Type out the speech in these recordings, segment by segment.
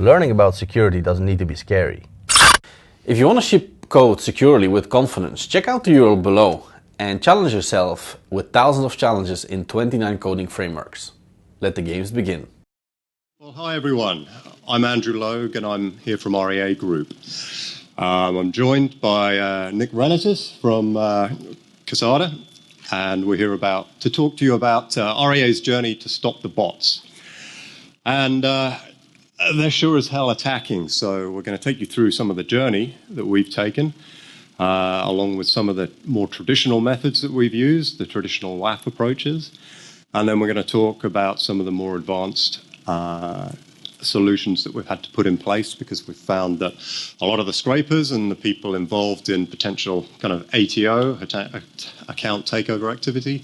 Learning about security doesn't need to be scary. If you want to ship code securely with confidence, check out the URL below and challenge yourself with thousands of challenges in 29 coding frameworks. Let the games begin. Well, hi everyone. I'm Andrew Logue and I'm here from REA Group. I'm joined by Nick Renatis from Casada, and we're here to talk to you about REA's journey to stop the bots. And they're sure as hell attacking, so we're going to take you through some of the journey that we've taken, along with some of the more traditional methods that we've used, the traditional WAF approaches, and then we're going to talk about some of the more advanced solutions that we've had to put in place, because we've found that a lot of the scrapers and the people involved in potential kind of ATO, account takeover activity,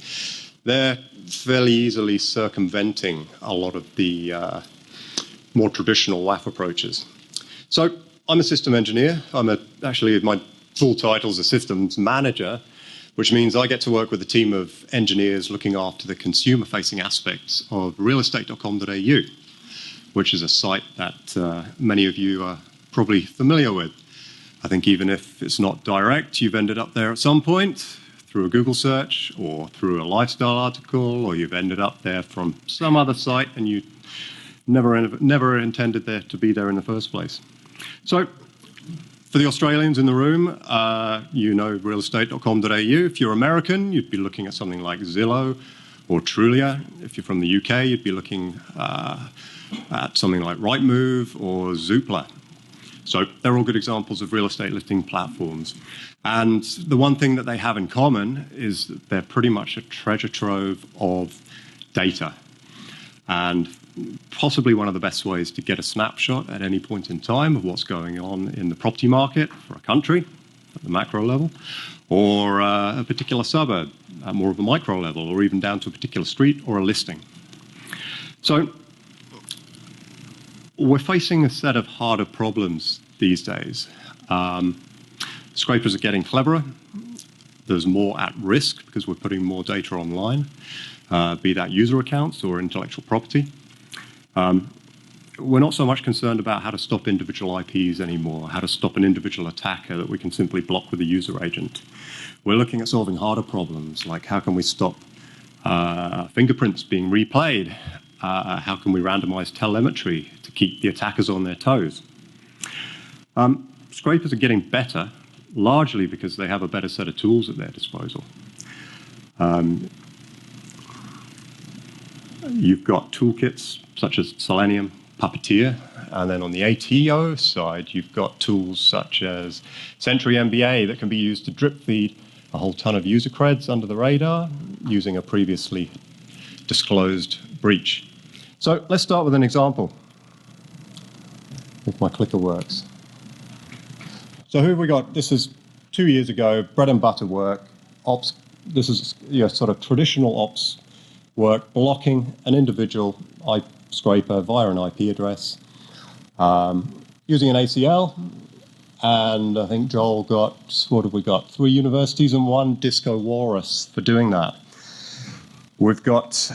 they're fairly easily circumventing a lot of the more traditional WAF approaches. So I'm a system engineer. Actually, my full title is a systems manager, which means I get to work with a team of engineers looking after the consumer-facing aspects of realestate.com.au, which is a site that many of you are probably familiar with. I think even if it's not direct, you've ended up there at some point through a Google search or through a lifestyle article, or you've ended up there from some other site and you never intended there to be there in the first place. So for the Australians in the room, you know realestate.com.au. If you're American, you'd be looking at something like Zillow or Trulia. If you're from the UK, you'd be looking at something like Rightmove or Zoopla. So they're all good examples of real estate listing platforms. And the one thing that they have in common is that they're pretty much a treasure trove of data. And possibly one of the best ways to get a snapshot at any point in time of what's going on in the property market for a country at the macro level, or a particular suburb at more of a micro level, or even down to a particular street or a listing. So we're facing a set of harder problems these days. Scrapers are getting cleverer. There's more at risk because we're putting more data online, be that user accounts or intellectual property. We're not so much concerned about how to stop individual IPs anymore, how to stop an individual attacker that we can simply block with a user agent. We're looking at solving harder problems, like how can we stop fingerprints being replayed? How can we randomize telemetry to keep the attackers on their toes? Scrapers are getting better, largely because they have a better set of tools at their disposal. You've got toolkits such as Selenium, Puppeteer, and then on the ATO side, you've got tools such as Sentry MBA that can be used to drip feed a whole ton of user creds under the radar using a previously disclosed breach. So let's start with an example, if my clicker works. So who have we got? This is 2 years ago, bread and butter work, ops. This is sort of traditional ops work, blocking an individual scraper via an IP address, using an ACL, and I think Joel got, what have we got, 3 universities and 1 Disco Walrus for doing that. We've got,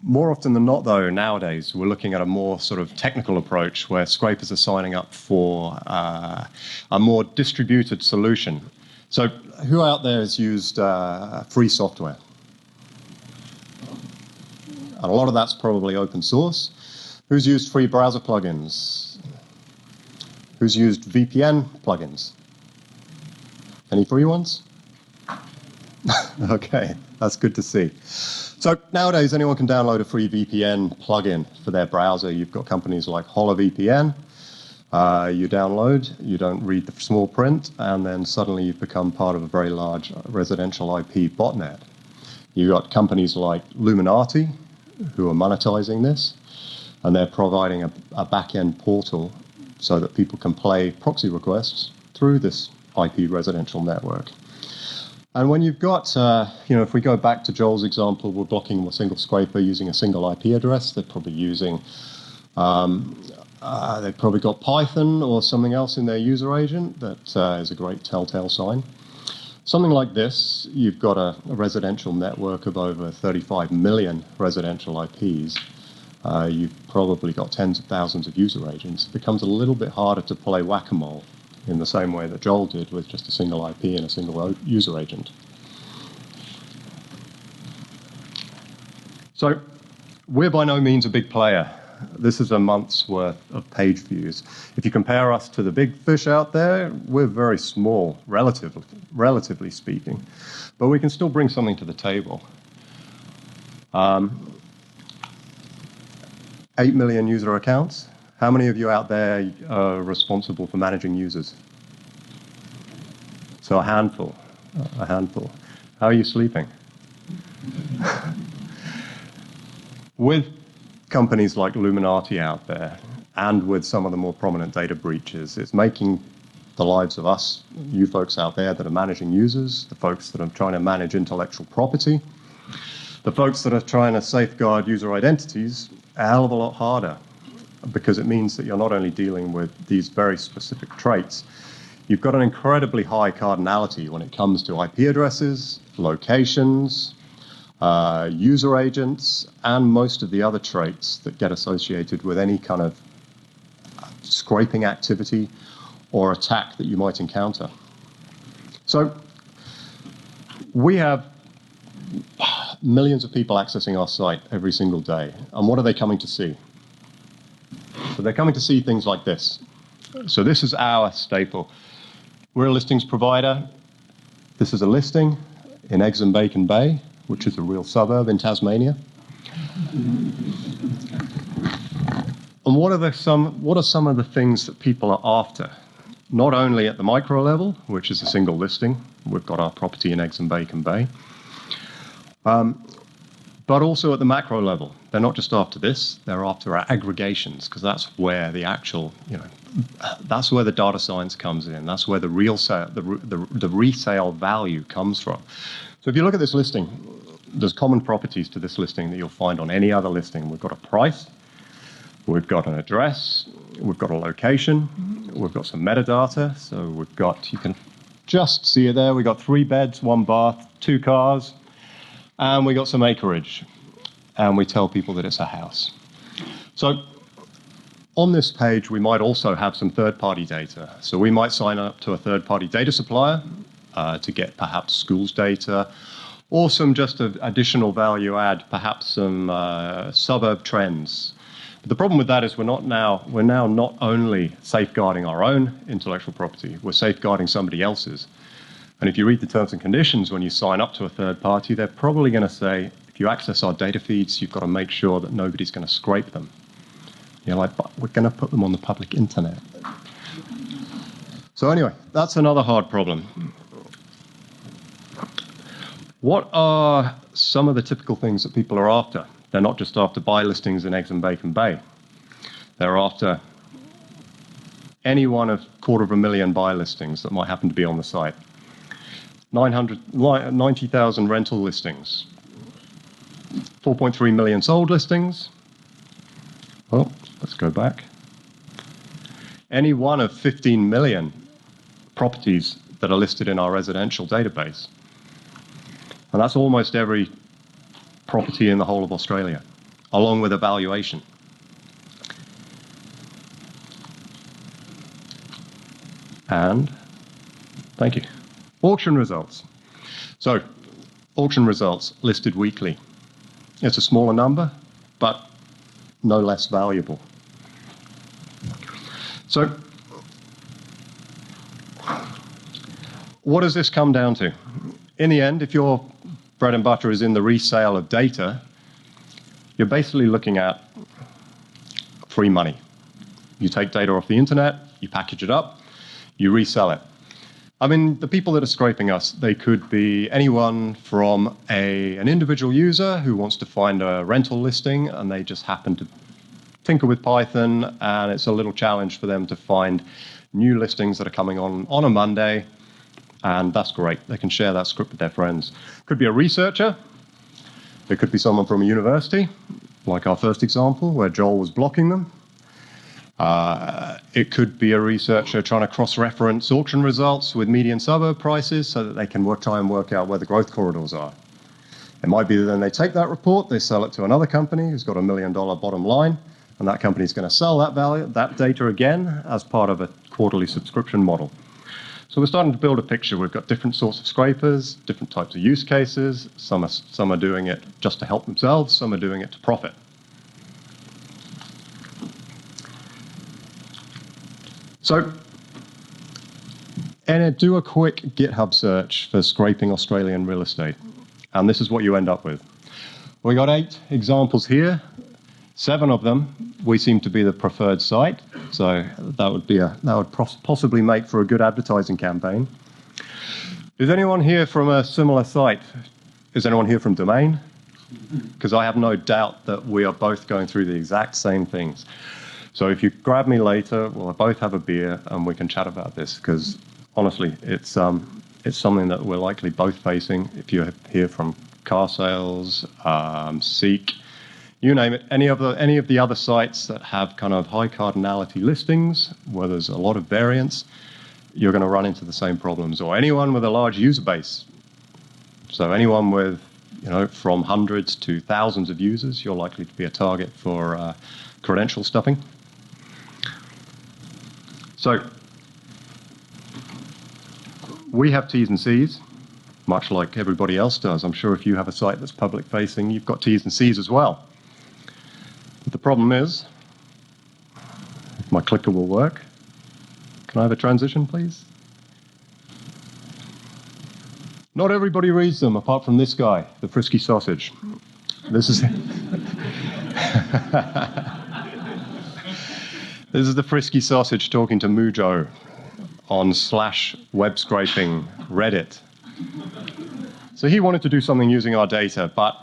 more often than not, though, nowadays, we're looking at a more sort of technical approach where scrapers are signing up for a more distributed solution. So who out there has used free software? And a lot of that's probably open source. Who's used free browser plugins? Who's used VPN plugins? Any free ones? Okay, that's good to see. So nowadays, anyone can download a free VPN plugin for their browser. You've got companies like HoloVPN. You download, you don't read the small print, and then suddenly you've become part of a very large residential IP botnet. You've got companies like Luminati, who are monetizing this, and they're providing a back-end portal so that people can play proxy requests through this IP residential network. And when you've got, if we go back to Joel's example, we're blocking a single scraper using a single IP address. They're probably using, they've probably got Python or something else in their user agent that is a great telltale sign. Something like this, you've got a residential network of over 35 million residential IPs. You've probably got tens of thousands of user agents. It becomes a little bit harder to play whack-a-mole in the same way that Joel did with just a single IP and a single user agent. So we're by no means a big player. This is a month's worth of page views. If you compare us to the big fish out there, we're very small, relatively speaking. But we can still bring something to the table. 8 million user accounts. How many of you out there are responsible for managing users? So a handful. How are you sleeping? With companies like Illuminati out there, and with some of the more prominent data breaches, it's making the lives of us, you folks out there that are managing users, the folks that are trying to manage intellectual property, the folks that are trying to safeguard user identities, a hell of a lot harder, because it means that you're not only dealing with these very specific traits, you've got an incredibly high cardinality when it comes to IP addresses, locations, user agents, and most of the other traits that get associated with any kind of scraping activity or attack that you might encounter. So we have millions of people accessing our site every single day. And what are they coming to see? So they're coming to see things like this. So this is our staple. We're a listings provider. This is a listing in Eggs and Bacon Bay, which is a real suburb in Tasmania. And what are some of the things that people are after? Not only at the micro level, which is a single listing. We've got our property in Eggs and Bacon Bay. But also at the macro level. They're not just after this, they're after our aggregations, because that's where the actual, that's where the data science comes in. That's where the resale value comes from. So if you look at this listing, there's common properties to this listing that you'll find on any other listing. We've got a price, we've got an address, we've got a location, we've got some metadata. So we've got, you can just see it there, we've got 3 beds, 1 bath, 2 cars, and we got some acreage. And we tell people that it's a house. So on this page, we might also have some third-party data. So we might sign up to a third-party data supplier to get perhaps schools data, or some just additional value add, perhaps some suburb trends. But the problem with that is we're now not only safeguarding our own intellectual property, we're safeguarding somebody else's. And if you read the terms and conditions when you sign up to a third party, they're probably going to say, if you access our data feeds, you've got to make sure that nobody's going to scrape them. You're like, but we're going to put them on the public internet. So anyway, that's another hard problem. What are some of the typical things that people are after? They're not just after buy listings in Eggs and Bacon Bay. They're after any one of 250,000 buy listings that might happen to be on the site. 90,000 rental listings. 4.3 million sold listings. Well, let's go back. Any one of 15 million properties that are listed in our residential database. And that's almost every property in the whole of Australia, along with a valuation. And, thank you, auction results. So, auction results listed weekly. It's a smaller number, but no less valuable. So, what does this come down to? In the end, if your bread and butter is in the resale of data, you're basically looking at free money. You take data off the internet, you package it up, you resell it. I mean, the people that are scraping us, they could be anyone from an individual user who wants to find a rental listing and they just happen to tinker with Python and it's a little challenge for them to find new listings that are coming on a Monday, and that's great. They can share that script with their friends. Could be a researcher. It could be someone from a university, like our first example, where Joel was blocking them. It could be a researcher trying to cross-reference auction results with median suburb prices so that they can try and work out where the growth corridors are. It might be that then they take that report, they sell it to another company who's got $1 million bottom line, and that company is going to sell that data again as part of a quarterly subscription model. So we're starting to build a picture. We've got different sorts of scrapers, different types of use cases. Some are doing it just to help themselves, some are doing it to profit. So, and do a quick GitHub search for scraping Australian real estate. And this is what you end up with. We got 8 examples here. 7 of them, we seem to be the preferred site. So that would possibly make for a good advertising campaign. Is anyone here from a similar site? Is anyone here from Domain? Because I have no doubt that we are both going through the exact same things. So if you grab me later, we'll both have a beer and we can chat about this, because honestly, it's something that we're likely both facing. If you hear from car sales, Seek, you name it, any of the other sites that have kind of high cardinality listings where there's a lot of variance, you're going to run into the same problems. Or anyone with a large user base. So anyone with, from hundreds to thousands of users, you're likely to be a target for credential stuffing. So we have T's and C's, much like everybody else does. I'm sure if you have a site that's public facing, you've got T's and C's as well. But the problem is, if my clicker will work, can I have a transition, please? Not everybody reads them, apart from this guy, the frisky sausage. This is this is the frisky sausage talking to Mujo on /web scraping Reddit. So he wanted to do something using our data, but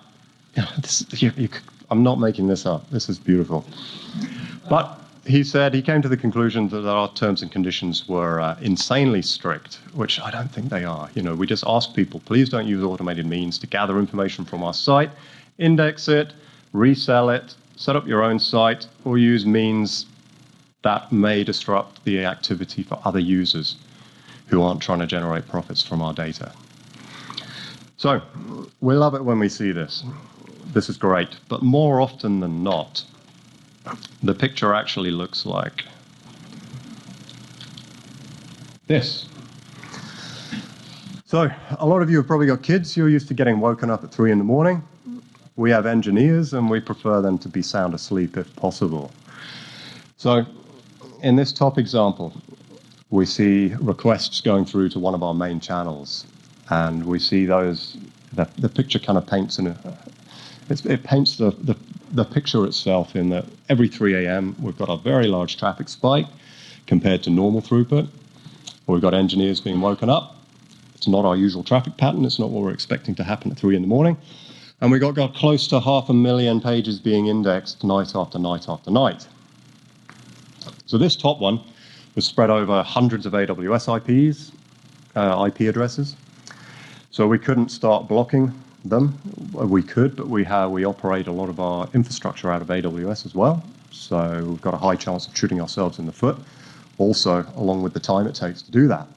I'm not making this up. This is beautiful. But he said he came to the conclusion that our terms and conditions were insanely strict, which I don't think they are. We just ask people, please don't use automated means to gather information from our site, index it, resell it, set up your own site, or use means that may disrupt the activity for other users who aren't trying to generate profits from our data. So we love it when we see this. This is great. But more often than not, the picture actually looks like this. So a lot of you have probably got kids. You're used to getting woken up at 3 in the morning. We have engineers, and we prefer them to be sound asleep if possible. So in this top example, we see requests going through to one of our main channels, and we see those. The picture kind of paints it paints the picture itself in that every 3 a.m. we've got a very large traffic spike compared to normal throughput. We've got engineers being woken up. It's not our usual traffic pattern. It's not what we're expecting to happen at 3 in the morning. And we got close to 500,000 pages being indexed night after night after night. So this top one was spread over hundreds of AWS IPs, IP addresses. So we couldn't start blocking them. We could, but we operate a lot of our infrastructure out of AWS as well. So we've got a high chance of shooting ourselves in the foot. Also, along with the time it takes to do that.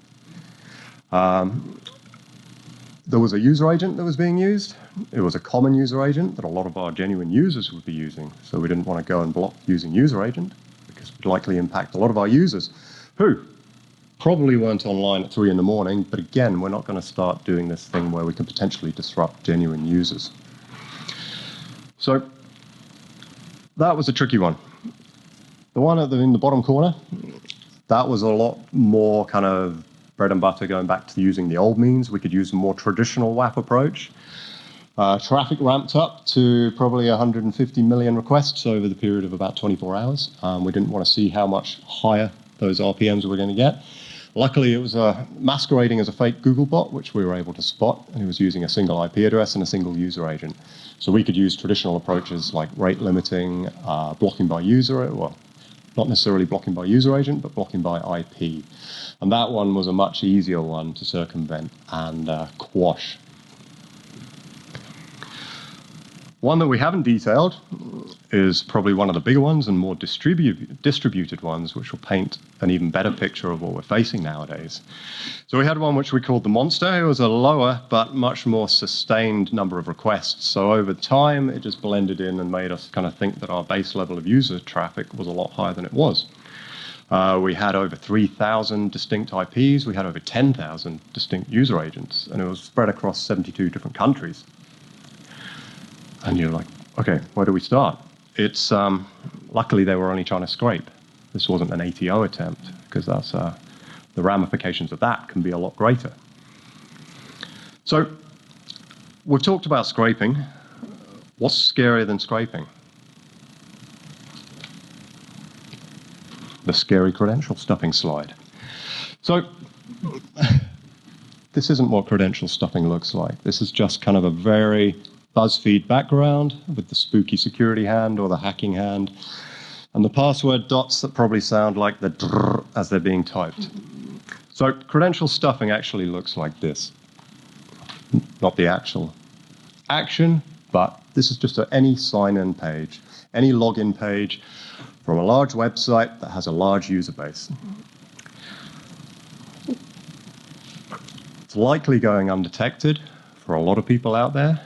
There was a user agent that was being used. It was a common user agent that a lot of our genuine users would be using. So we didn't want to go and block using user agent because it would likely impact a lot of our users who probably weren't online at 3 in the morning. But again, we're not going to start doing this thing where we can potentially disrupt genuine users. So that was a tricky one. The one in the bottom corner, that was a lot more kind of bread and butter going back to using the old means. We could use a more traditional WAF approach. Traffic ramped up to probably 150 million requests over the period of about 24 hours. We didn't want to see how much higher those RPMs were going to get. Luckily, it was masquerading as a fake Google bot, which we were able to spot, and it was using a single IP address and a single user agent. So we could use traditional approaches like rate limiting, blocking by user, well, not necessarily blocking by user agent, but blocking by IP. And that one was a much easier one to circumvent and quash. One that we haven't detailed is probably one of the bigger ones and more distributed ones, which will paint an even better picture of what we're facing nowadays. So we had one which we called the Monster. It was a lower but much more sustained number of requests. So over time, it just blended in and made us kind of think that our base level of user traffic was a lot higher than it was. We had over 3,000 distinct IPs. We had over 10,000 distinct user agents, and it was spread across 72 different countries. And you're like, okay, where do we start? It's luckily they were only trying to scrape. This wasn't an ATO attempt, because that's the ramifications of that can be a lot greater. So we've talked about scraping. What's scarier than scraping? The scary credential stuffing slide. So this isn't what credential stuffing looks like. This is just kind of a very BuzzFeed background with the spooky security hand or the hacking hand, and the password dots that probably sound like the drrr as they're being typed. So credential stuffing actually looks like this. Not the actual action, but this is just any sign-in page, any login page from a large website that has a large user base. It's likely going undetected for a lot of people out there.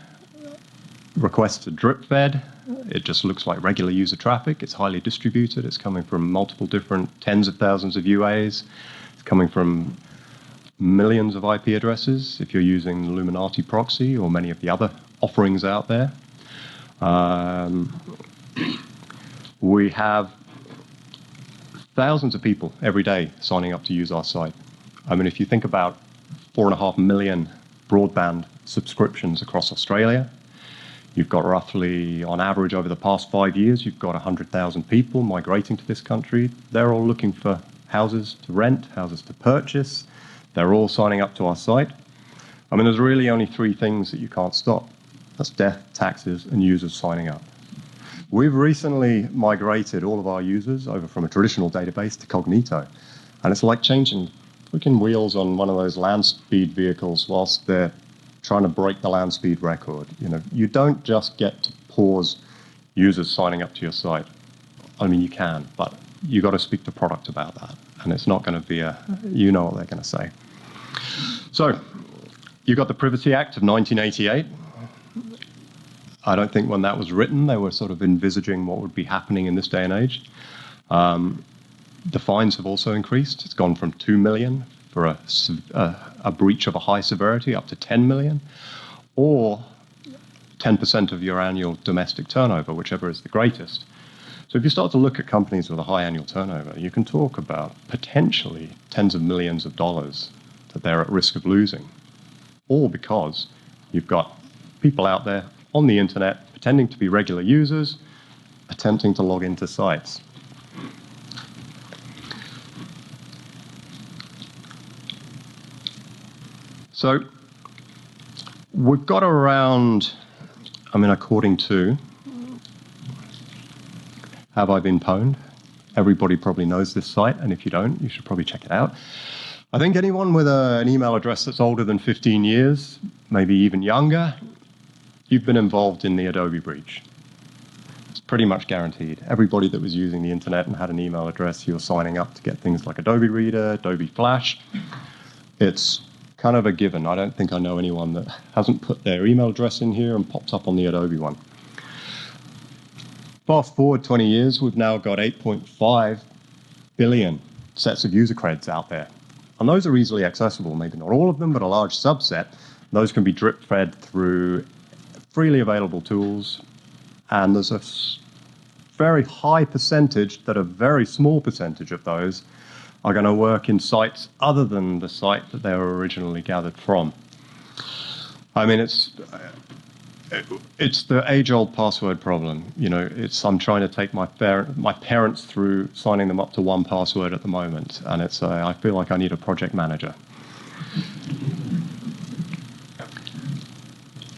Requests are drip-fed. It just looks like regular user traffic. It's highly distributed. It's coming from multiple different tens of thousands of UAs. It's coming from millions of IP addresses if you're using Illuminati proxy or many of the other offerings out there. We have thousands of people every day signing up to use our site. I mean, if you think about 4.5 million broadband subscriptions across Australia, you've got roughly, on average, over the past 5 years, you've got 100,000 people migrating to this country. They're all looking for houses to rent, houses to purchase. They're all signing up to our site. I mean, there's really only 3 things that you can't stop. That's death, taxes, and users signing up. We've recently migrated all of our users over from a traditional database to Cognito. And it's like changing freaking wheels on one of those land speed vehicles whilst they're trying to break the land speed record. You know, you don't just get to pause users signing up to your site. I mean, you can, but you got to speak to product about that. And it's not going to be you know what they're going to say. So you've got the Privacy Act of 1988. I don't think when that was written, they were sort of envisaging what would be happening in this day and age. The fines have also increased. It's gone from 2 million for a breach of a high severity up to 10 million, or 10% of your annual domestic turnover, whichever is the greatest. So if you start to look at companies with a high annual turnover, you can talk about potentially tens of millions of dollars that they're at risk of losing, all because you've got people out there on the internet pretending to be regular users, attempting to log into sites. So we've got around, I mean, according to Have I Been Pwned? Everybody probably knows this site, and if you don't, you should probably check it out. I think anyone with an email address that's older than 15 years, maybe even younger, you've been involved in the Adobe breach. It's pretty much guaranteed. Everybody that was using the internet and had an email address, you were signing up to get things like Adobe Reader, Adobe Flash. It's kind of a given. I don't think I know anyone that hasn't put their email address in here and popped up on the Adobe one. Fast forward 20 years, we've now got 8.5 billion sets of user creds out there. And those are easily accessible, maybe not all of them, but a large subset. Those can be drip-fed through freely available tools. And there's a very high percentage that a very small percentage of those are going to work in sites other than the site that they were originally gathered from. I mean, it's the age-old password problem. You know, I'm trying to take my parents through signing them up to 1Password at the moment, and I feel like I need a project manager.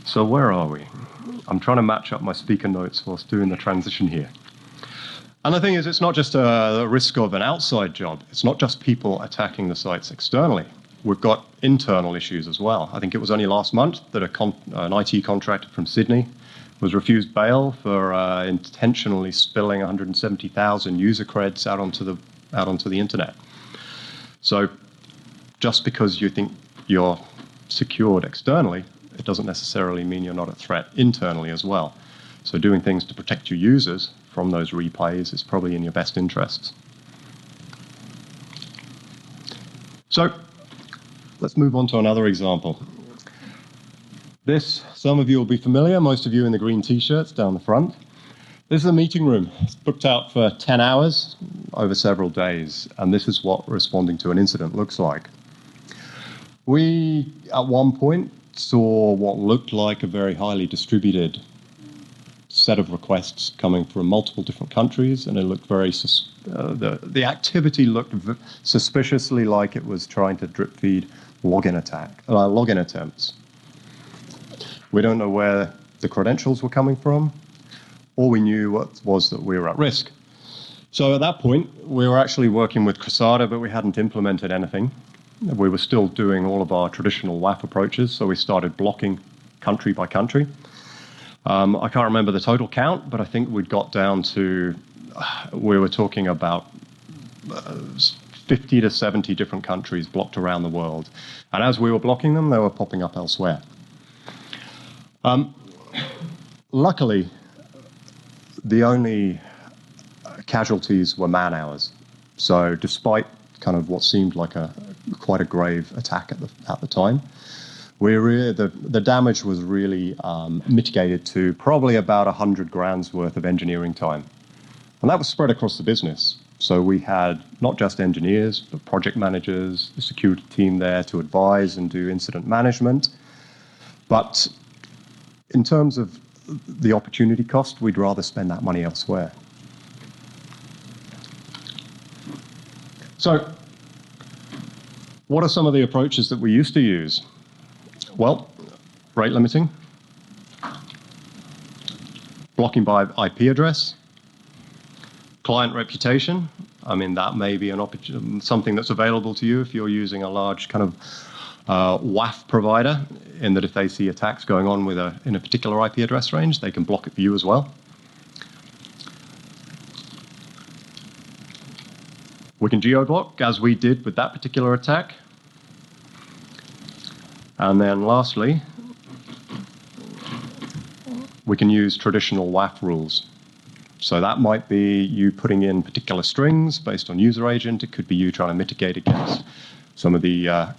So where are we? I'm trying to match up my speaker notes whilst doing the transition here. And the thing is, it's not just a risk of an outside job. It's not just people attacking the sites externally. We've got internal issues as well. I think it was only last month that an IT contractor from Sydney was refused bail for intentionally spilling 170,000 user creds out onto the internet. So just because you think you're secured externally, it doesn't necessarily mean you're not a threat internally as well. So doing things to protect your users from those replays is probably in your best interests. So let's move on to another example. This, some of you will be familiar, most of you in the green t-shirts down the front. This is a meeting room. It's booked out for 10 hours over several days, and this is what responding to an incident looks like. We, at one point, saw what looked like a very highly distributed set of requests coming from multiple different countries, and it looked very the activity looked suspiciously like it was trying to drip feed login attempts. We don't know where the credentials were coming from. All we knew was that we were at risk. So at that point, we were actually working with Casada, but we hadn't implemented anything. We were still doing all of our traditional WAF approaches, so we started blocking country by country. I can't remember the total count, but I think we'd got down to, we were talking about 50 to 70 different countries blocked around the world. And as we were blocking them, they were popping up elsewhere. Luckily, the only casualties were man hours. So despite kind of what seemed like quite a grave attack at the time, the damage was really mitigated to probably about 100 grand's worth of engineering time. And that was spread across the business. So we had not just engineers, but project managers, the security team there to advise and do incident management. But in terms of the opportunity cost, we'd rather spend that money elsewhere. So what are some of the approaches that we used to use? Well, rate limiting, blocking by IP address, client reputation. I mean, that may be something that's available to you if you're using a large kind of WAF provider, in that if they see attacks going on in a particular IP address range, they can block it for you as well. We can geo-block, as we did with that particular attack. And then lastly, we can use traditional WAF rules. So that might be you putting in particular strings based on user agent. It could be you trying to mitigate against some of the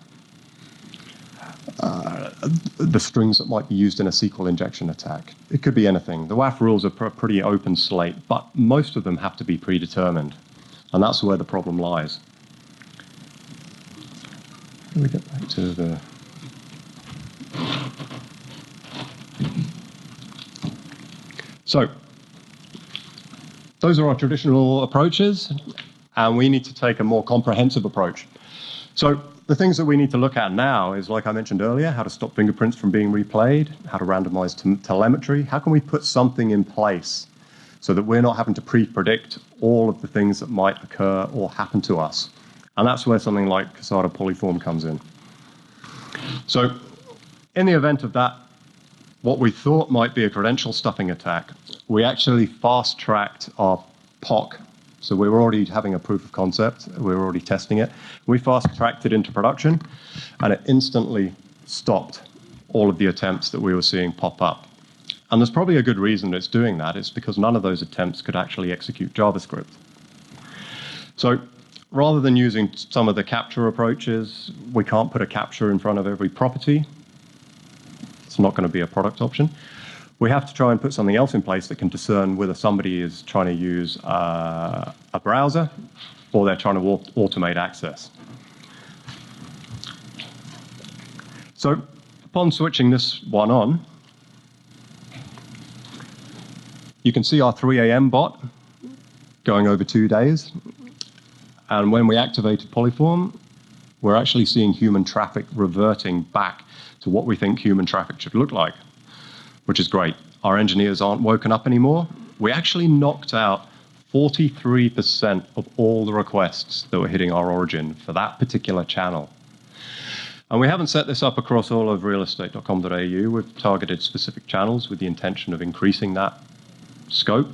strings that might be used in a SQL injection attack. It could be anything. The WAF rules are a pretty open slate, but most of them have to be predetermined. And that's where the problem lies. Let me get back to the... So, those are our traditional approaches, and we need to take a more comprehensive approach. So, the things that we need to look at now is, like I mentioned earlier, how to stop fingerprints from being replayed, how to randomize telemetry. How can we put something in place so that we're not having to pre-predict all of the things that might occur or happen to us? And that's where something like Casada Polyform comes in. So, in the event of that, what we thought might be a credential stuffing attack, we actually fast-tracked our POC. So we were already having a proof of concept. We were already testing it. We fast-tracked it into production, and it instantly stopped all of the attempts that we were seeing pop up. And there's probably a good reason it's doing that. It's because none of those attempts could actually execute JavaScript. So rather than using some of the capture approaches, we can't put a capture in front of every property. It's not going to be a product option. We have to try and put something else in place that can discern whether somebody is trying to use a browser or they're trying to automate access. So upon switching this one on, you can see our 3 a.m. bot going over 2 days. And when we activated Polyform, we're actually seeing human traffic reverting back to what we think human traffic should look like, which is great. Our engineers aren't woken up anymore. We actually knocked out 43% of all the requests that were hitting our origin for that particular channel. And we haven't set this up across all of realestate.com.au. We've targeted specific channels with the intention of increasing that scope,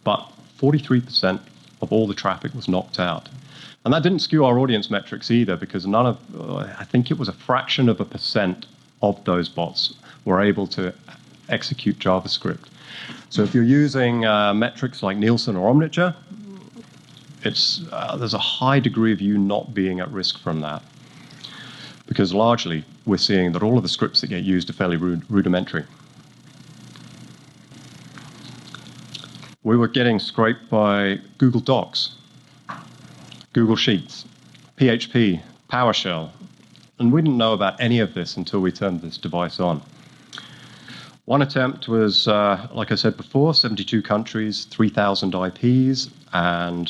but 43% of all the traffic was knocked out. And that didn't skew our audience metrics either, because I think it was a fraction of a percent of those bots were able to execute JavaScript. So if you're using metrics like Nielsen or Omniture, there's a high degree of you not being at risk from that. Because largely, we're seeing that all of the scripts that get used are fairly rudimentary. We were getting scraped by Google Docs, Google Sheets, PHP, PowerShell, and we didn't know about any of this until we turned this device on. One attempt was, like I said before, 72 countries, 3,000 IPs, and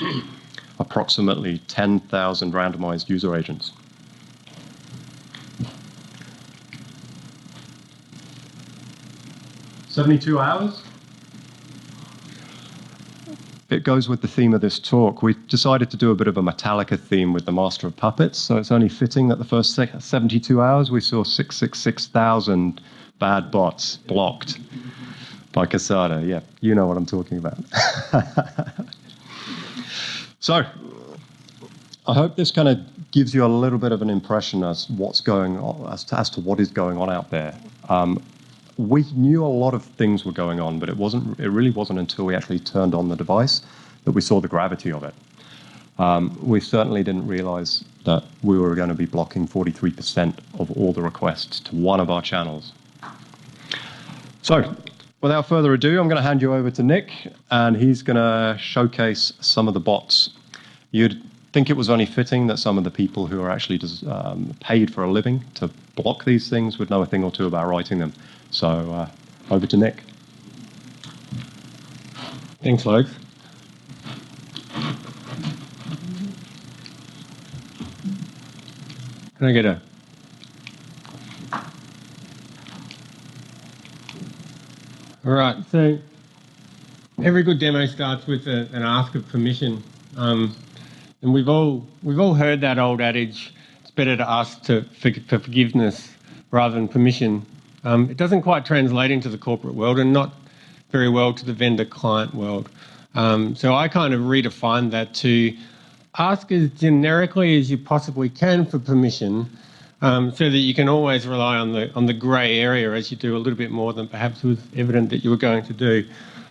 approximately 10,000 randomized user agents. "72 hours?" It goes with the theme of this talk. We decided to do a bit of a Metallica theme with the Master of Puppets, so it's only fitting that the first 72 hours we saw 666,000 bad bots blocked by Casada. Yeah, you know what I'm talking about. So, I hope this kind of gives you a little bit of an impression as to what is going on out there. We knew a lot of things were going on, but it really wasn't until we actually turned on the device that we saw the gravity of it. We certainly didn't realize that we were going to be blocking 43% of all the requests to one of our channels. So, without further ado, I'm going to hand you over to Nick, and he's going to showcase some of the bots. You'd think it was only fitting that some of the people who are actually paid for a living to block these things would know a thing or two about writing them. So, over to Nick. Thanks, Logue. Can I get a... All right, so every good demo starts with an ask of permission. And we've all heard that old adage, it's better to ask for forgiveness rather than permission. It doesn't quite translate into the corporate world and not very well to the vendor-client world. So I kind of redefined that to ask as generically as you possibly can for permission, so that you can always rely on the grey area as you do a little bit more than perhaps was evident that you were going to do.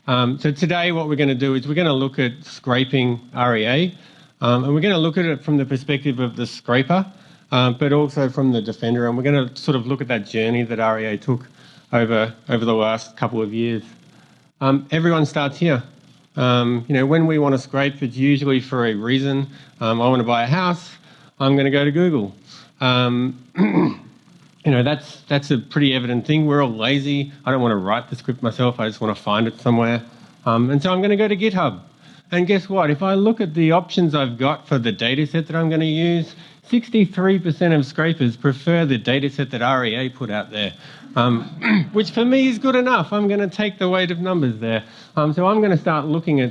So today what we're going to do is we're going to look at scraping REA, and we're going to look at it from the perspective of the scraper, but also from the defender, and we're going to sort of look at that journey that REA took over the last couple of years. Everyone starts here. When we want to scrape, it's usually for a reason. I want to buy a house. I'm going to go to Google. That's a pretty evident thing. We're all lazy. I don't want to write the script myself. I just want to find it somewhere. And so I'm going to go to GitHub. And guess what? If I look at the options I've got for the data set that I'm going to use, 63% of scrapers prefer the data set that REA put out there, which for me is good enough. I'm going to take the weight of numbers there. So I'm going to start looking at,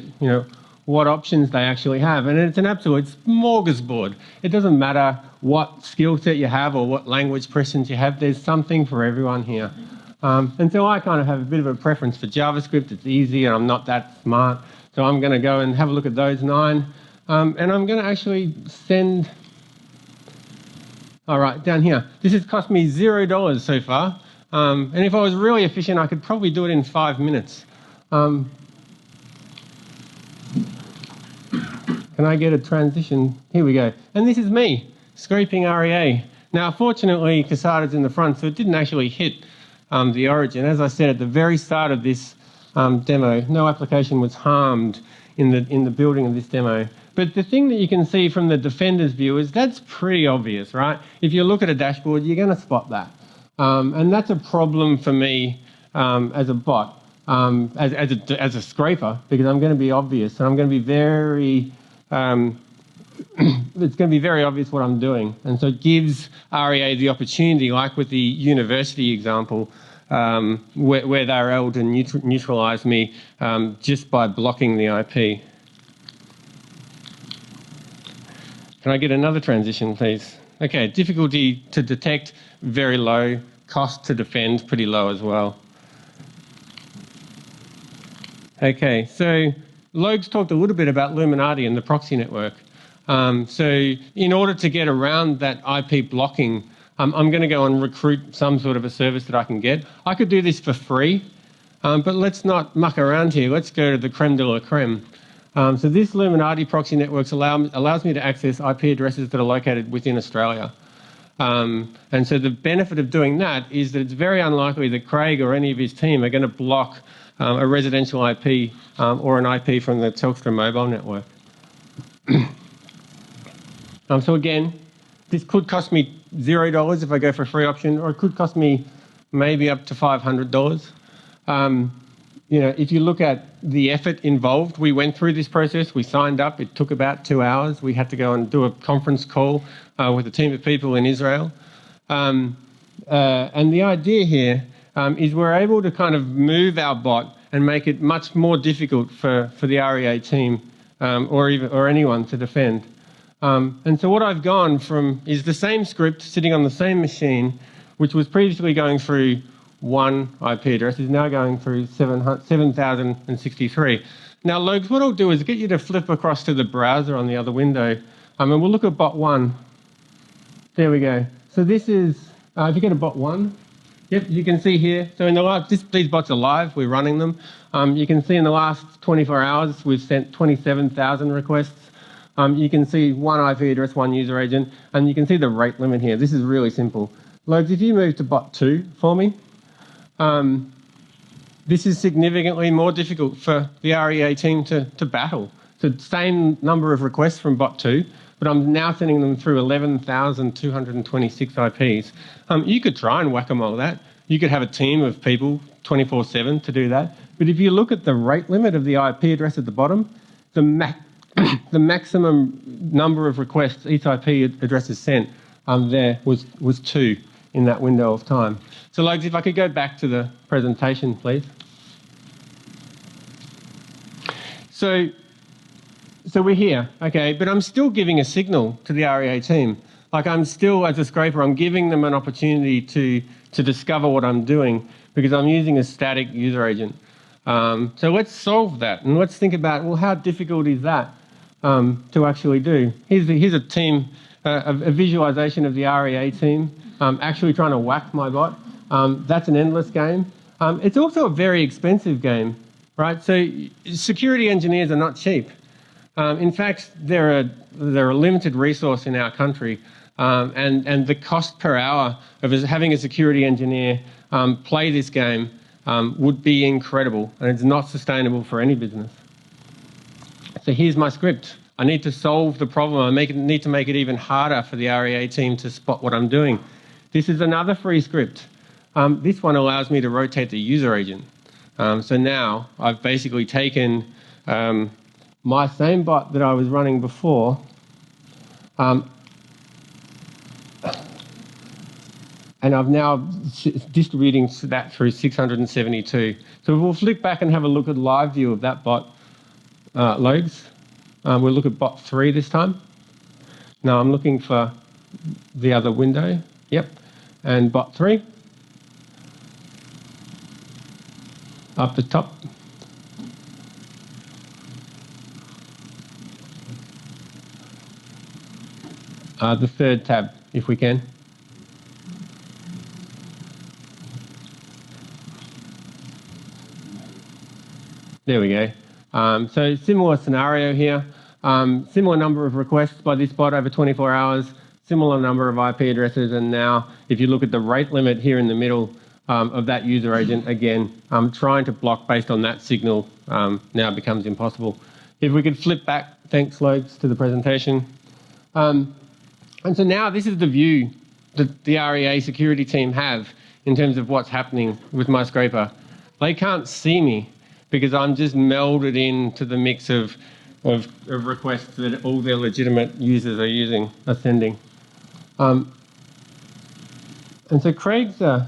what options they actually have. And it's an absolute smorgasbord. It doesn't matter what skill set you have or what language presence you have. There's something for everyone here. And so I kind of have a bit of a preference for JavaScript. It's easy and I'm not that smart. So I'm going to go and have a look at those 9. And I'm going to actually send... All right, down here. This has cost me $0 so far. And if I was really efficient, I could probably do it in 5 minutes. Can I get a transition? Here we go. And this is me, scraping REA. Now, fortunately, Casada's in the front, so it didn't actually hit the origin. As I said at the very start of this demo, no application was harmed in the building of this demo. But the thing that you can see from the defender's view is that's pretty obvious, right? If you look at a dashboard, you're going to spot that. And that's a problem for me as a bot, as a scraper, because I'm going to be obvious and I'm going to be very... it's going to be very obvious what I'm doing. And so it gives REA the opportunity, like with the university example, where they're able to neutralise me just by blocking the IP. Can I get another transition, please? Okay, difficulty to detect, very low. Cost to defend, pretty low as well. Okay, so Logue's talked a little bit about Illuminati and the proxy network. So in order to get around that IP blocking, I'm going to go and recruit some sort of a service that I can get. I could do this for free, but let's not muck around here. Let's go to the creme de la creme. So this Illuminati proxy networks allows me to access IP addresses that are located within Australia. And so the benefit of doing that is that it's very unlikely that Craig or any of his team are going to block a residential IP or an IP from the Telstra mobile network. So again, this could cost me $0 if I go for a free option, or it could cost me maybe up to $500. You know, if you look at the effort involved, we went through this process, we signed up, it took about 2 hours. We had to go and do a conference call with a team of people in Israel. And the idea here is we're able to kind of move our bot and make it much more difficult for the REA team or anyone to defend. And so what I've gone from is the same script sitting on the same machine, which was previously going through one IP address, is now going through 7,063. Now, Logue, what I'll do is get you to flip across to the browser on the other window, and we'll look at bot 1. There we go. So this is, if you go to bot 1, yep, you can see here. So in the last, these bots are live, we're running them. You can see in the last 24 hours, we've sent 27,000 requests. You can see one IP address, one user agent, and you can see the rate limit here. This is really simple. Logue, if you move to bot 2 for me, this is significantly more difficult for the REA team to battle. So same number of requests from bot 2, but I'm now sending them through 11,226 IPs. You could try and whack-a-mole that. You could have a team of people 24/7 to do that. But if you look at the rate limit of the IP address at the bottom, the maximum number of requests each IP address is sent there was 2 in that window of time. So, Logue, if I could go back to the presentation, please. So we're here, okay, but I'm still giving a signal to the REA team. Like, I'm still, as a scraper, I'm giving them an opportunity to discover what I'm doing because I'm using a static user agent. So let's solve that and let's think about, well, how difficult is that to actually do? Here's a team, a visualization of the REA team actually trying to whack my bot. That's an endless game. It's also a very expensive game, right? So security engineers are not cheap. In fact, they're a limited resource in our country, and the cost per hour of having a security engineer play this game would be incredible, and it's not sustainable for any business. So here's my script. I need to solve the problem. I need to make it even harder for the REA team to spot what I'm doing. This is another free script. This one allows me to rotate the user agent. So now I've basically taken my same bot that I was running before, and I'm now distributing that through 672. So we'll flick back and have a look at live view of that bot, Logues. We'll look at bot 3 this time. Now I'm looking for the other window. Yep. And bot 3. Up the top. The third tab, if we can. There we go. So similar scenario here. Similar number of requests by this bot over 24 hours, similar number of IP addresses, and now if you look at the rate limit here in the middle of that user agent, again, trying to block based on that signal now becomes impossible. If we could flip back, thanks Logues, to the presentation. And so now this is the view that the REA security team have in terms of what's happening with my scraper. They can't see me because I'm just melded into the mix of requests that all their legitimate users are sending. And so Craig's a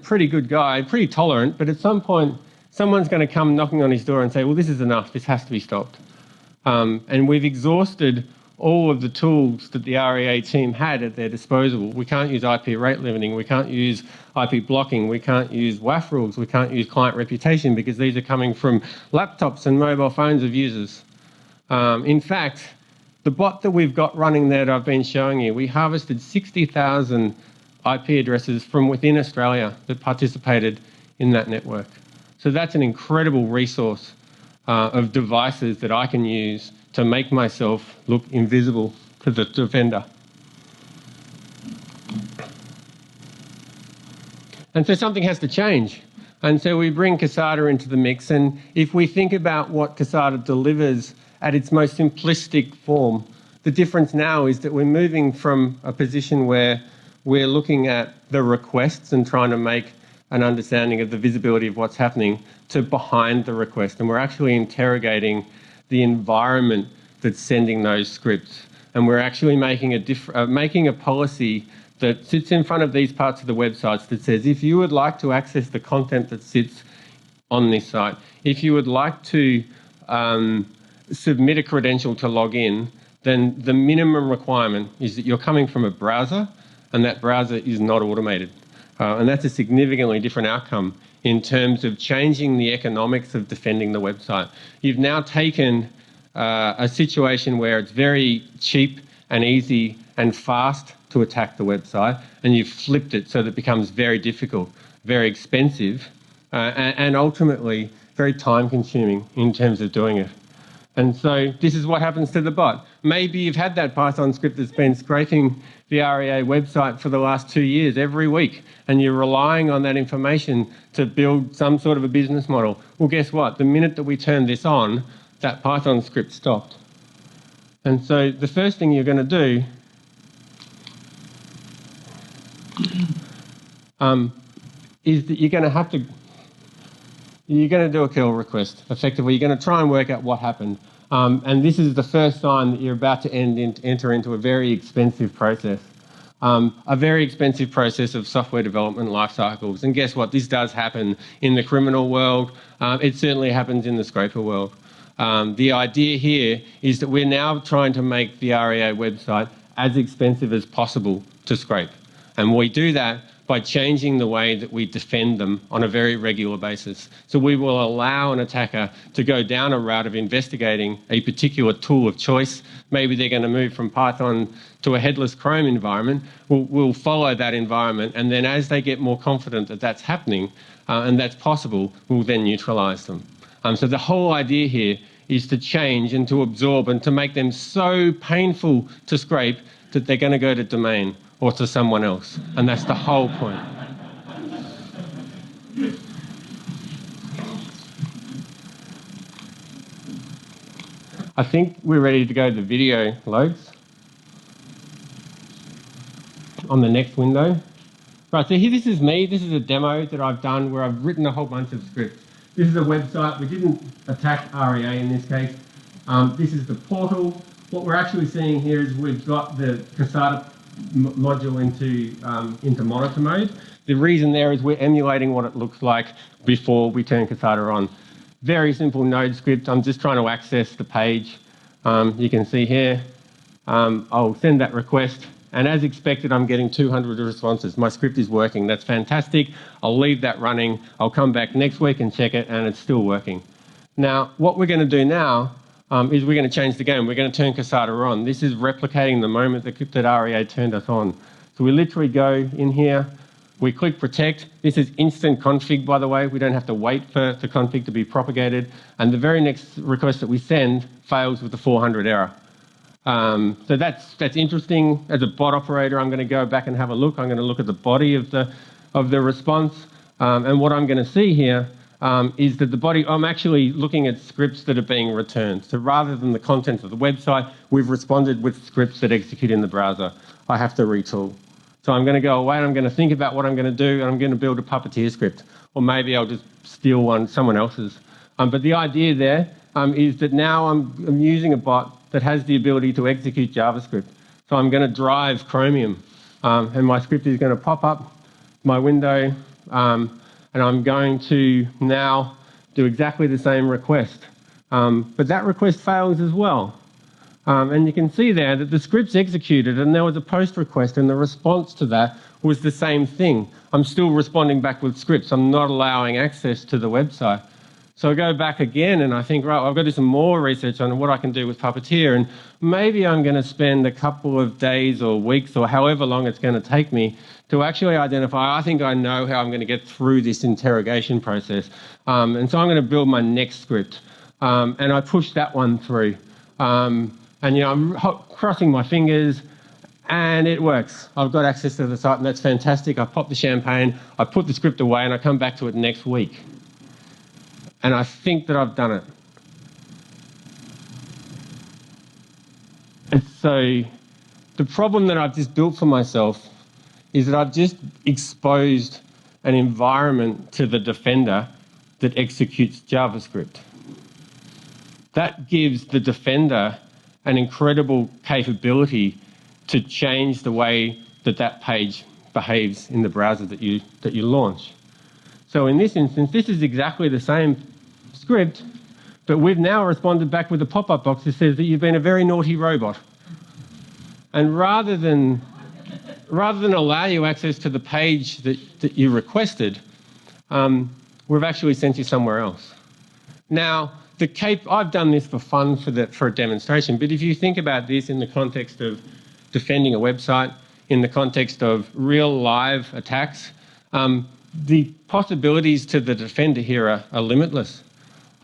pretty good guy, pretty tolerant, but at some point someone's going to come knocking on his door and say, well, this is enough, this has to be stopped. And we've exhausted all of the tools that the REA team had at their disposal. We can't use IP rate limiting, we can't use IP blocking, we can't use WAF rules, we can't use client reputation because these are coming from laptops and mobile phones of users. In fact, the bot that we've got running there that I've been showing you, we harvested 60,000 IP addresses from within Australia that participated in that network. So that's an incredible resource of devices that I can use to make myself look invisible to the defender. And so something has to change. And so we bring Casada into the mix. And if we think about what Casada delivers at its most simplistic form, the difference now is that we're moving from a position where we're looking at the requests and trying to make an understanding of the visibility of what's happening to behind the request. And we're actually interrogating the environment that's sending those scripts. And we're actually making a policy that sits in front of these parts of the websites that says, if you would like to access the content that sits on this site, if you would like to submit a credential to log in, then the minimum requirement is that you're coming from a browser and that browser is not automated. And that's a significantly different outcome in terms of changing the economics of defending the website. You've now taken a situation where it's very cheap and easy and fast to attack the website, and you've flipped it so that it becomes very difficult, very expensive, and ultimately very time-consuming in terms of doing it. And so this is what happens to the bot. Maybe you've had that Python script that's been scraping the REA website for the last 2 years every week, and you're relying on that information to build some sort of a business model. Well, guess what? The minute that we turned this on, that Python script stopped. And so the first thing you're going to do is that you're going to do a kill request. Effectively, you're going to try and work out what happened. And this is the first sign that you're about to enter into a very expensive process. A very expensive process of software development life cycles. And guess what? This does happen in the criminal world. It certainly happens in the scraper world. The idea here is that we're now trying to make the REA website as expensive as possible to scrape. And we do that by changing the way that we defend them on a very regular basis. So we will allow an attacker to go down a route of investigating a particular tool of choice. Maybe they're going to move from Python to a headless Chrome environment. We'll follow that environment, and then as they get more confident that that's happening and that's possible, we'll then neutralise them. So the whole idea here is to change and to absorb and to make them so painful to scrape that they're going to go to domain or to someone else. And that's the whole point. I think we're ready to go to the video, Logues. On the next window. Right, so here this is me. This is a demo that I've done where I've written a whole bunch of scripts. This is a website. We didn't attack REA in this case. This is the portal. What we're actually seeing here is we've got the Casada module into monitor mode. The reason there is we're emulating what it looks like before we turn Casada on. Very simple node script. I'm just trying to access the page. You can see here, I'll send that request. And as expected, I'm getting 200 responses. My script is working. That's fantastic. I'll leave that running. I'll come back next week and check it, and it's still working. Now, what we're going to do now is we're going to change the game. We're going to turn Casada on. This is replicating the moment that REA turned us on. So we literally go in here. We click protect. This is instant config, by the way. We don't have to wait for the config to be propagated. And the very next request that we send fails with the 400 error. So that's interesting. As a bot operator, I'm going to go back and have a look. I'm going to look at the body of the response. And what I'm going to see here is that the body, I'm actually looking at scripts that are being returned. So rather than the contents of the website, we've responded with scripts that execute in the browser. I have to retool. So I'm going to go away and I'm going to think about what I'm going to do, and I'm going to build a Puppeteer script. Or maybe I'll just steal someone else's. But the idea there is that now I'm using a bot that has the ability to execute JavaScript. So I'm going to drive Chromium, and my script is going to pop up my window, and I'm going to now do exactly the same request. But that request fails as well. And you can see there that the script's executed and there was a post request, and the response to that was the same thing. I'm still responding back with scripts. I'm not allowing access to the website. So I go back again and I think, right, I've got to do some more research on what I can do with Puppeteer, and maybe I'm going to spend a couple of days or weeks or however long it's going to take me to actually identify, I think I know how I'm going to get through this interrogation process. And so I'm going to build my next script. And I push that one through. And, I'm crossing my fingers, and it works. I've got access to the site, and that's fantastic. I pop the champagne, I put the script away, and I come back to it next week. And I think that I've done it. And so the problem that I've just built for myself is that I've just exposed an environment to the defender that executes JavaScript. That gives the defender an incredible capability to change the way that that page behaves in the browser that you launch. So in this instance, this is exactly the same script, but we've now responded back with a pop-up box that says that you've been a very naughty robot. And rather than allow you access to the page that you requested, we've actually sent you somewhere else. Now, I've done this for fun for a demonstration, but if you think about this in the context of defending a website, in the context of real live attacks, the possibilities to the defender here are limitless.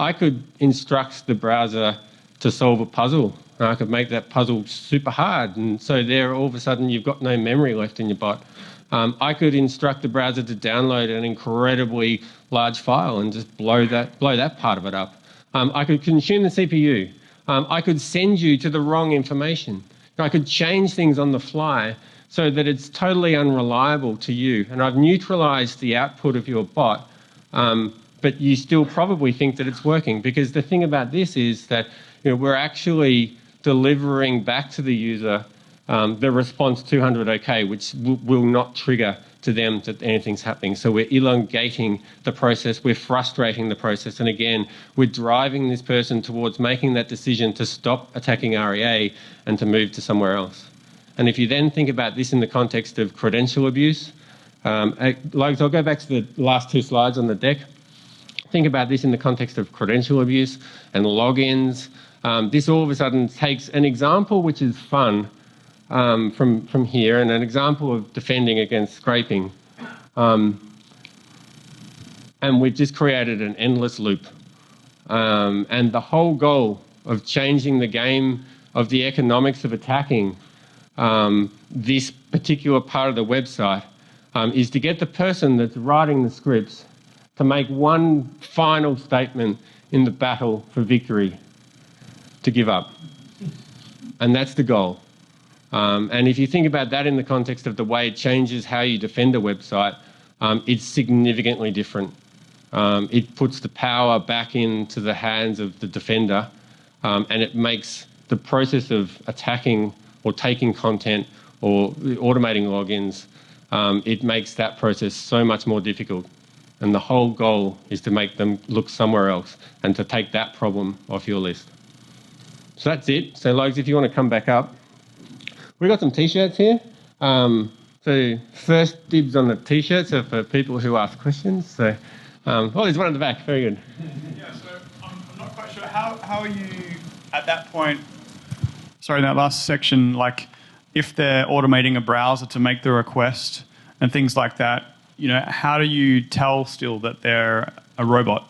I could instruct the browser to solve a puzzle. I could make that puzzle super hard, and so there all of a sudden you've got no memory left in your bot. I could instruct the browser to download an incredibly large file and just blow that part of it up. I could consume the CPU. I could send you to the wrong information. I could change things on the fly so that it's totally unreliable to you. And I've neutralized the output of your bot, but you still probably think that it's working, because the thing about this is that we're actually delivering back to the user the response 200 OK, which will not trigger to them that anything's happening. So we're elongating the process, we're frustrating the process, and again, we're driving this person towards making that decision to stop attacking REA and to move to somewhere else. And if you then think about this in the context of credential abuse, Logue, I'll go back to the last two slides on the deck. Think about this in the context of credential abuse and logins. This all of a sudden takes an example which is fun from here, and an example of defending against scraping. And we've just created an endless loop. And the whole goal of changing the game of the economics of attacking this particular part of the website is to get the person that's writing the scripts to make one final statement in the battle for victory, to give up. And that's the goal. And if you think about that in the context of the way it changes how you defend a website, it's significantly different. It puts the power back into the hands of the defender, and it makes the process of attacking or taking content or automating logins, it makes that process so much more difficult. And the whole goal is to make them look somewhere else and to take that problem off your list. So that's it. So, Logue, if you want to come back up. We've got some T-shirts here. So first dibs on the T-shirts are for people who ask questions. So, there's one at the back. Very good. Yeah, so I'm not quite sure. How are you at that point, sorry, in that last section, like if they're automating a browser to make the request and things like that, how do you tell still that they're a robot?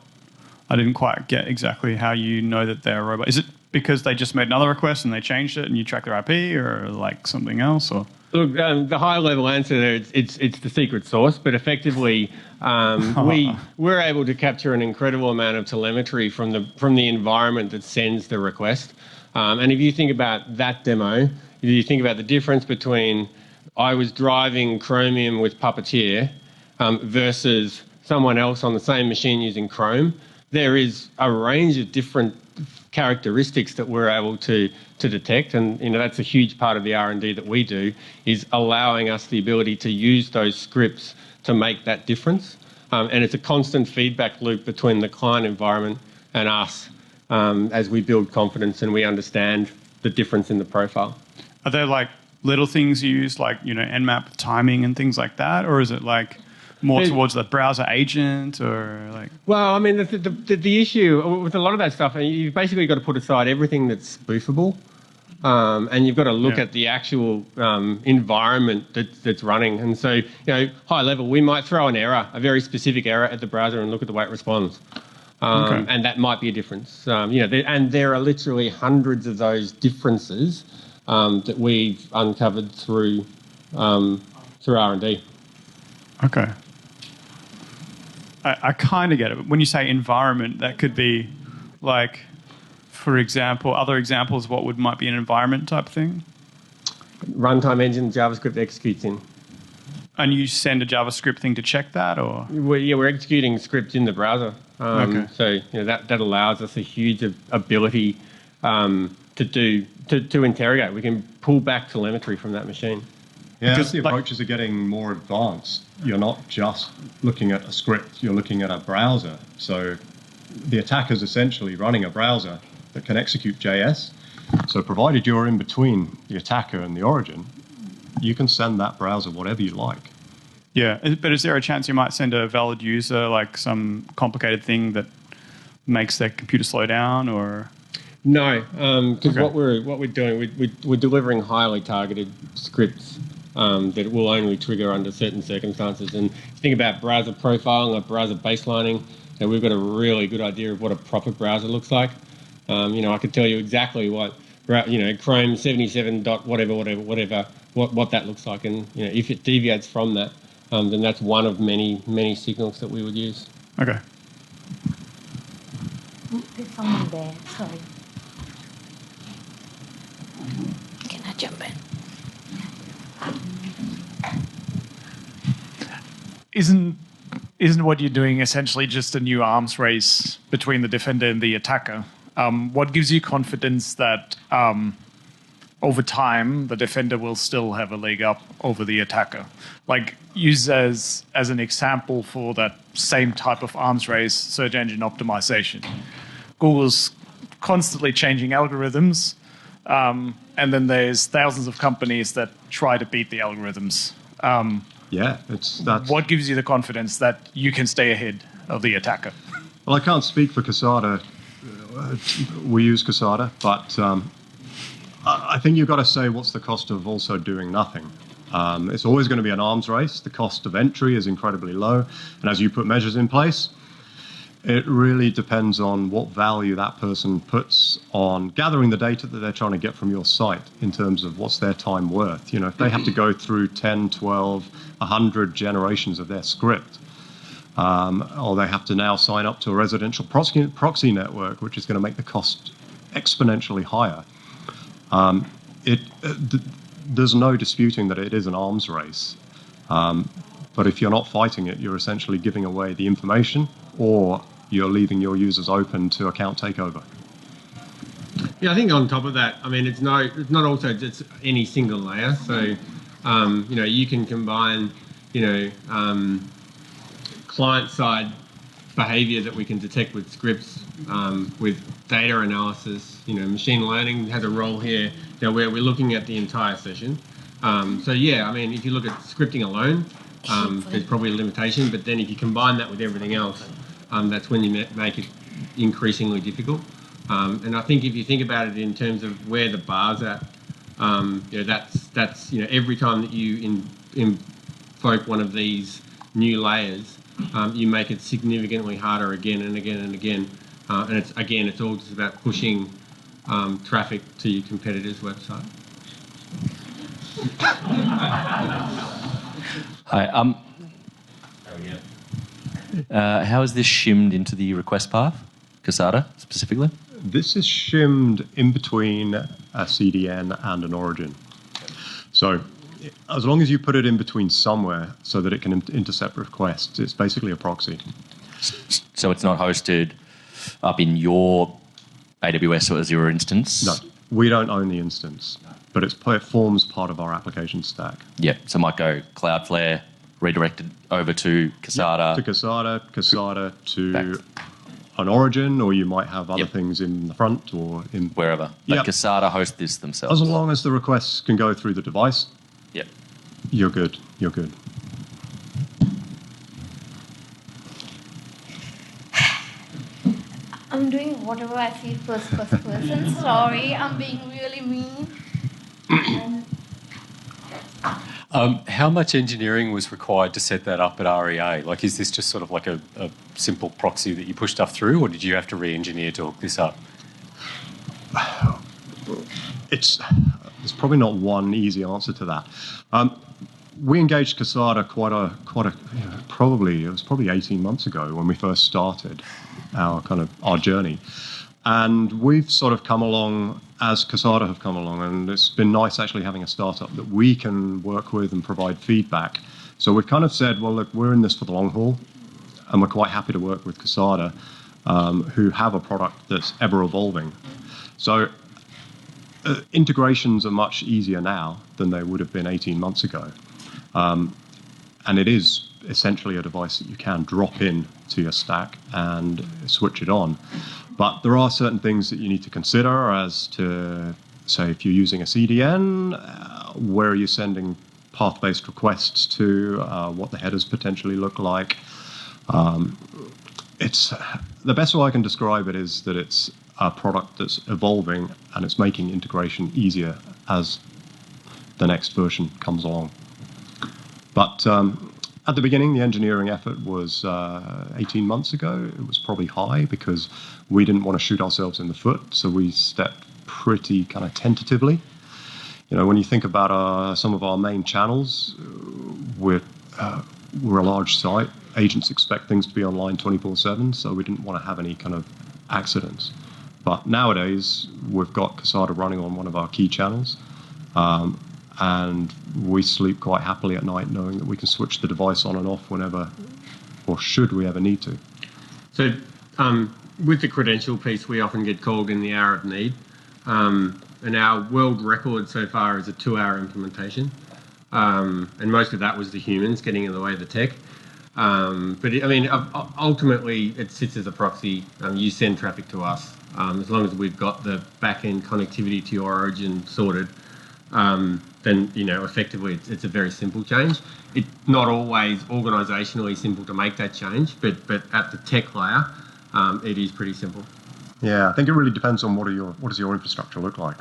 I didn't quite get exactly how you know that they're a robot. Is it because they just made another request and they changed it and you track their IP, or like something else? Or look, the high-level answer there, it's the secret sauce, but effectively we're able to capture an incredible amount of telemetry from the environment that sends the request. And if you think about that demo, if you think about the difference between I was driving Chromium with Puppeteer versus someone else on the same machine using Chrome, there is a range of different characteristics that we're able to detect, and that's a huge part of the R&D that we do, is allowing us the ability to use those scripts to make that difference. And it's a constant feedback loop between the client environment and us as we build confidence and we understand the difference in the profile. Are there like little things you use, like, you know, Nmap timing and things like that, or is it like more towards the browser agent, or like? Well, I mean, the issue with a lot of that stuff, you've basically got to put aside everything that's spoofable. And you've got to look at the actual environment that's running. And so, you know, high level, we might throw an error, a very specific error at the browser and look at the way it responds. And that might be a difference. You know, and there are literally hundreds of those differences that we've uncovered through R&D. Okay. I kind of get it. But when you say environment, that could be like, for example, other examples, what might be an environment type thing? Runtime engine JavaScript executes in. And you send a JavaScript thing to check that, or? We're executing scripts in the browser. So, you know, that allows us a huge ability to interrogate. We can pull back telemetry from that machine. Yeah, as the approaches are getting more advanced, you're not just looking at a script, you're looking at a browser. So the attacker's essentially running a browser that can execute JS. So provided you're in between the attacker and the origin, you can send that browser whatever you like. Yeah, but is there a chance you might send a valid user like some complicated thing that makes their computer slow down, or? No, because what we're doing, we're delivering highly targeted scripts that will only trigger under certain circumstances. And if you think about browser profiling or browser baselining, you know, we've got a really good idea of what a proper browser looks like. You know, I could tell you exactly what, you know, Chrome 77 dot whatever, what that looks like. And, you know, if it deviates from that, then that's one of many signals that we would use. Okay. There's someone there, sorry. Can I jump in? Isn't what you're doing essentially just a new arms race between the defender and the attacker? What gives you confidence that over time the defender will still have a leg up over the attacker? Like, use as an example for that same type of arms race, search engine optimization. Google's constantly changing algorithms, and then there's thousands of companies that try to beat the algorithms. What gives you the confidence that you can stay ahead of the attacker? Well, I can't speak for Casada. We use Casada, but I think you've got to say what's the cost of also doing nothing. It's always going to be an arms race. The cost of entry is incredibly low. And as you put measures in place, it really depends on what value that person puts on gathering the data that they're trying to get from your site in terms of what's their time worth. You know, if they have to go through 10, 12, 100 generations of their script, or they have to now sign up to a residential proxy network, which is going to make the cost exponentially higher. There's no disputing that it is an arms race. But if you're not fighting it, you're essentially giving away the information, or you're leaving your users open to account takeover. Yeah, I think on top of that, I mean, it's not also just any single layer. So, you know, you can combine, you know, client-side behavior that we can detect with scripts, with data analysis. You know, machine learning has a role here, you know, where we're looking at the entire session. So, yeah, I mean, if you look at scripting alone, there's probably a limitation, but then if you combine that with everything else, that's when you make it increasingly difficult. And I think if you think about it in terms of where the bar's at, you know, that's you know, every time that you invoke one of these new layers, you make it significantly harder again and again and again. And it's all just about pushing traffic to your competitor's website. Hi. How is this shimmed into the request path, Casada specifically? This is shimmed in between a CDN and an origin. So as long as you put it in between somewhere so that it can intercept requests, it's basically a proxy. So it's not hosted up in your AWS or Azure instance? No, we don't own the instance, but it forms part of our application stack. Yeah, so it might go Cloudflare, redirected over to Casada. To Casada to an origin, or you might have other Yep. things in the front or in Wherever. But Yep. Casada host this themselves. As long as the requests can go through the device, Yep. you're good. You're good. I'm doing whatever I feel first person. Sorry, I'm being really mean. How much engineering was required to set that up at REA? Like, is this just sort of like a simple proxy that you push stuff through, or did you have to re-engineer to hook this up? There's probably not one easy answer to that. We engaged Casada it was probably 18 months ago when we first started our journey. And we've sort of come along as Casada have come along, and it's been nice actually having a startup that we can work with and provide feedback. So we've kind of said, well, look, we're in this for the long haul, and we're quite happy to work with Casada, who have a product that's ever evolving. So integrations are much easier now than they would have been 18 months ago. And it is essentially a device that you can drop in to your stack and switch it on. But there are certain things that you need to consider as to, say, if you're using a CDN, where are you sending path-based requests to, what the headers potentially look like. It's the best way I can describe it is that it's a product that's evolving and it's making integration easier as the next version comes along. But at the beginning, the engineering effort was 18 months ago. It was probably high because we didn't want to shoot ourselves in the foot, so we stepped pretty kind of tentatively. You know, when you think about some of our main channels, we're a large site. Agents expect things to be online 24/7, so we didn't want to have any kind of accidents. But nowadays, we've got Casada running on one of our key channels, and we sleep quite happily at night knowing that we can switch the device on and off whenever, or should we ever need to. So with the credential piece, we often get called in the hour of need. And our world record so far is a 2-hour implementation. And most of that was the humans getting in the way of the tech. Ultimately, it sits as a proxy. You send traffic to us. As long as we've got the back-end connectivity to your origin sorted, then, effectively it's a very simple change. It's not always organisationally simple to make that change, but at the tech layer, it is pretty simple. Yeah, I think it really depends on what does your infrastructure look like.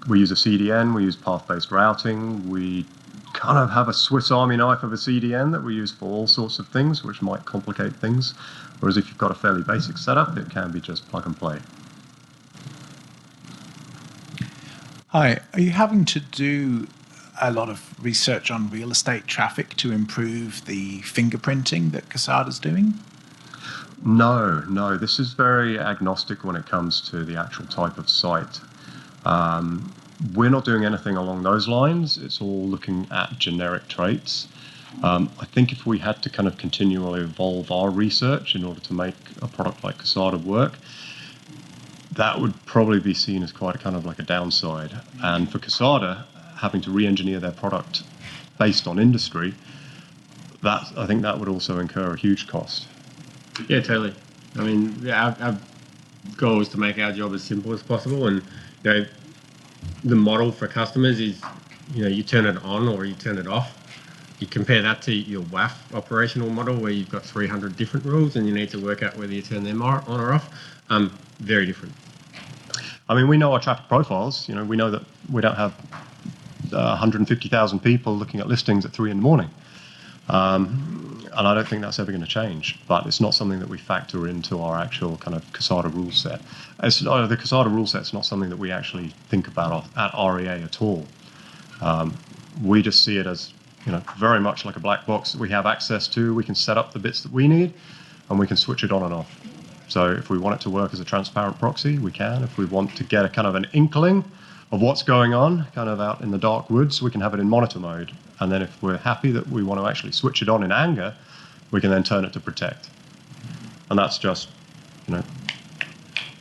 We use a CDN, we use path-based routing, we kind of have a Swiss Army knife of a CDN that we use for all sorts of things, which might complicate things. Whereas if you've got a fairly basic setup, it can be just plug and play. Hi, are you having to do a lot of research on real estate traffic to improve the fingerprinting that Casada's doing? No, this is very agnostic when it comes to the actual type of site. We're not doing anything along those lines. It's all looking at generic traits. I think if we had to kind of continually evolve our research in order to make a product like Casada work, that would probably be seen as quite a kind of like a downside. And for Casada, having to re-engineer their product based on industry, I think that would also incur a huge cost. Yeah, totally. I mean, our goal is to make our job as simple as possible, and the model for customers is, you turn it on or you turn it off. You compare that to your WAF operational model where you've got 300 different rules and you need to work out whether you turn them on or off. Very different. I mean, we know our traffic profiles. We know that we don't have 150,000 people looking at listings at 3 a.m. And I don't think that's ever going to change. But it's not something that we factor into our actual kind of Casada rule set. The Casada rule set's not something that we actually think about at REA at all. We just see it as very much like a black box that we have access to. We can set up the bits that we need, and we can switch it on and off. So if we want it to work as a transparent proxy, we can. If we want to get a kind of an inkling of what's going on, kind of out in the dark woods, we can have it in monitor mode. And then if we're happy that we want to actually switch it on in anger, we can then turn it to protect. And that's just,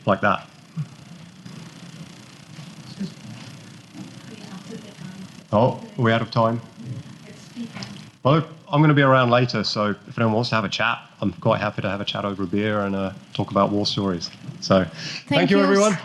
like that. Oh, are we out of time? Well, I'm going to be around later, so if anyone wants to have a chat, I'm quite happy to have a chat over a beer and talk about war stories. So thank you, everyone.